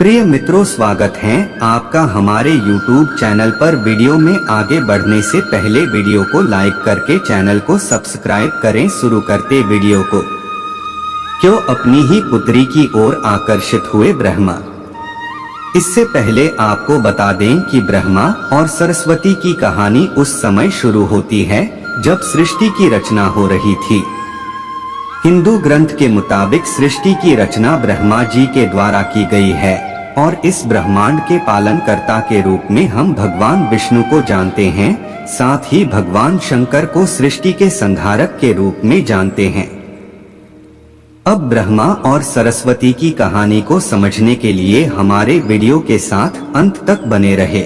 प्रिय मित्रों, स्वागत है आपका हमारे YouTube चैनल पर। वीडियो में आगे बढ़ने से पहले वीडियो को लाइक करके चैनल को सब्सक्राइब करें। शुरू करते वीडियो को। क्यों अपनी ही पुत्री की ओर आकर्षित हुए ब्रह्मा। इससे पहले आपको बता दें कि ब्रह्मा और सरस्वती की कहानी उस समय शुरू होती है जब सृष्टि की रचना हो रही थी। हिंदू ग्रंथ के मुताबिक सृष्टि की रचना ब्रह्मा जी के द्वारा की गई है और इस ब्रह्मांड के पालनकर्ता के रूप में हम भगवान विष्णु को जानते हैं। साथ ही भगवान शंकर को सृष्टि के संहारक के रूप में जानते हैं। अब ब्रह्मा और सरस्वती की कहानी को समझने के लिए हमारे वीडियो के साथ अंत तक बने रहे।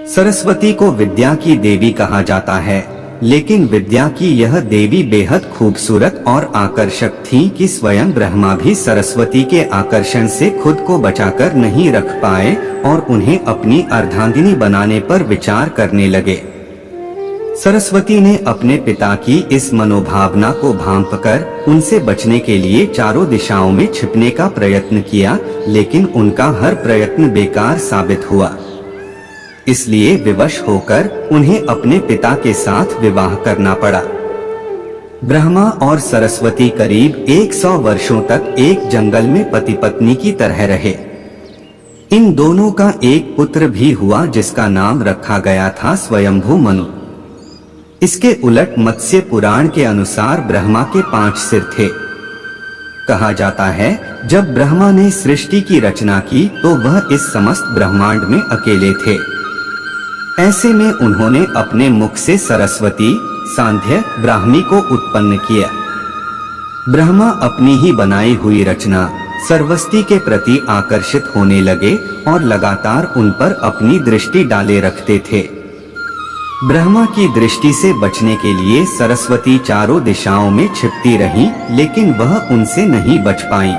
सरस्वती को विद्या की देवी कहा जाता है, लेकिन विद्या की यह देवी बेहद खूबसूरत और आकर्षक थी कि स्वयं ब्रह्मा भी सरस्वती के आकर्षण से खुद को बचाकर नहीं रख पाए और उन्हें अपनी अर्धांगिनी बनाने पर विचार करने लगे। सरस्वती ने अपने पिता की इस मनोभावना को भांपकर उनसे बचने के लिए चारों दिशाओं में छिपने का प्रयत्न किया, लेकिन उनका हर प्रयत्न बेकार साबित हुआ। इसलिए विवश होकर उन्हें अपने पिता के साथ विवाह करना पड़ा। ब्रह्मा और सरस्वती करीब 100 वर्षों तक एक जंगल में पति पत्नी की तरह रहे। इन दोनों का एक पुत्र भी हुआ जिसका नाम रखा गया था स्वयंभू मनु। इसके उलट मत्स्य पुराण के अनुसार ब्रह्मा के 5 सिर थे। कहा जाता है जब ब्रह्मा ने सृष्टि की रचना की तो वह इस समस्त ब्रह्मांड में अकेले थे। ऐसे में उन्होंने अपने मुख से सरस्वती, सांध्य, ब्राह्मी को उत्पन्न किया। ब्रह्मा अपनी ही बनाई हुई रचना सरस्वती के प्रति आकर्षित होने लगे और लगातार उन पर अपनी दृष्टि डाले रखते थे। ब्रह्मा की दृष्टि से बचने के लिए सरस्वती चारों दिशाओं में छिपती रही, लेकिन वह उनसे नहीं बच पाई।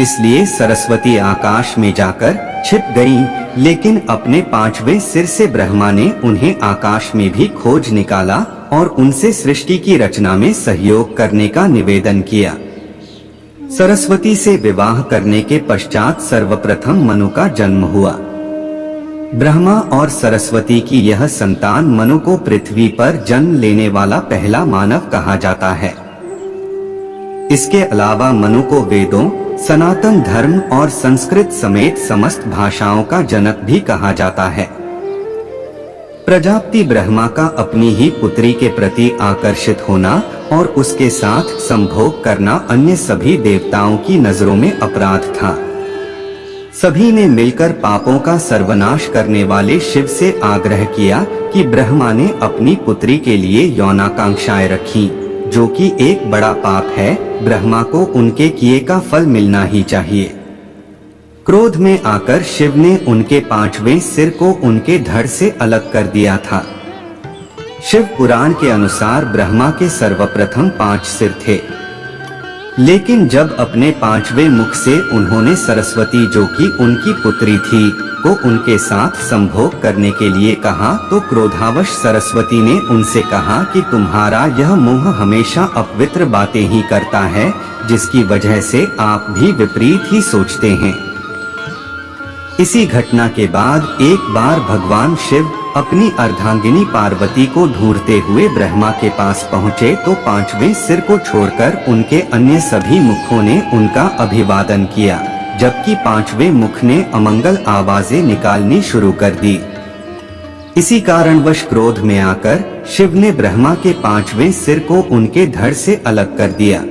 इसलिए सरस्वती आकाश में जाकर छिप गईं, लेकिन अपने 5वें सिर से ब्रह्मा ने उन्हें आकाश में भी खोज निकाला और उनसे सृष्टि की रचना में सहयोग करने का निवेदन किया। सरस्वती से विवाह करने के पश्चात सर्वप्रथम मनु का जन्म हुआ। ब्रह्मा और सरस्वती की यह संतान मनु को पृथ्वी पर जन्म लेने वाला पहला मानव कहा जाता है। इसके अलावा मनु को वेदों, सनातन धर्म और संस्कृत समेत समस्त भाषाओं का जनक भी कहा जाता है। प्रजापति ब्रह्मा का अपनी ही पुत्री के प्रति आकर्षित होना और उसके साथ संभोग करना अन्य सभी देवताओं की नजरों में अपराध था। सभी ने मिलकर पापों का सर्वनाश करने वाले शिव से आग्रह किया कि ब्रह्मा ने अपनी पुत्री के लिए यौनाकांक्षाएं रखी, जो कि एक बड़ा पाप है। ब्रह्मा को उनके किए का फल मिलना ही चाहिए। क्रोध में आकर शिव ने उनके 5वें सिर को उनके धड़ से अलग कर दिया था। शिव पुराण के अनुसार ब्रह्मा के सर्वप्रथम 5 सिर थे, लेकिन जब अपने 5वें मुख से उन्होंने सरस्वती, जो कि उनकी पुत्री थी, को उनके साथ संभोग करने के लिए कहा तो क्रोधावश सरस्वती ने उनसे कहा कि तुम्हारा यह मुंह हमेशा अपवित्र बातें ही करता है, जिसकी वजह से आप भी विपरीत ही सोचते हैं। इसी घटना के बाद एक बार भगवान शिव अपनी अर्धांगिनी पार्वती को ढूंढते हुए ब्रह्मा के पास पहुँचे तो 5वें सिर को छोड़कर उनके अन्य सभी मुखों ने उनका अभिवादन किया, जबकि 5वें मुख ने अमंगल आवाजें निकालनी शुरू कर दी। इसी कारणवश क्रोध में आकर शिव ने ब्रह्मा के 5वें सिर को उनके धड़ से अलग कर दिया।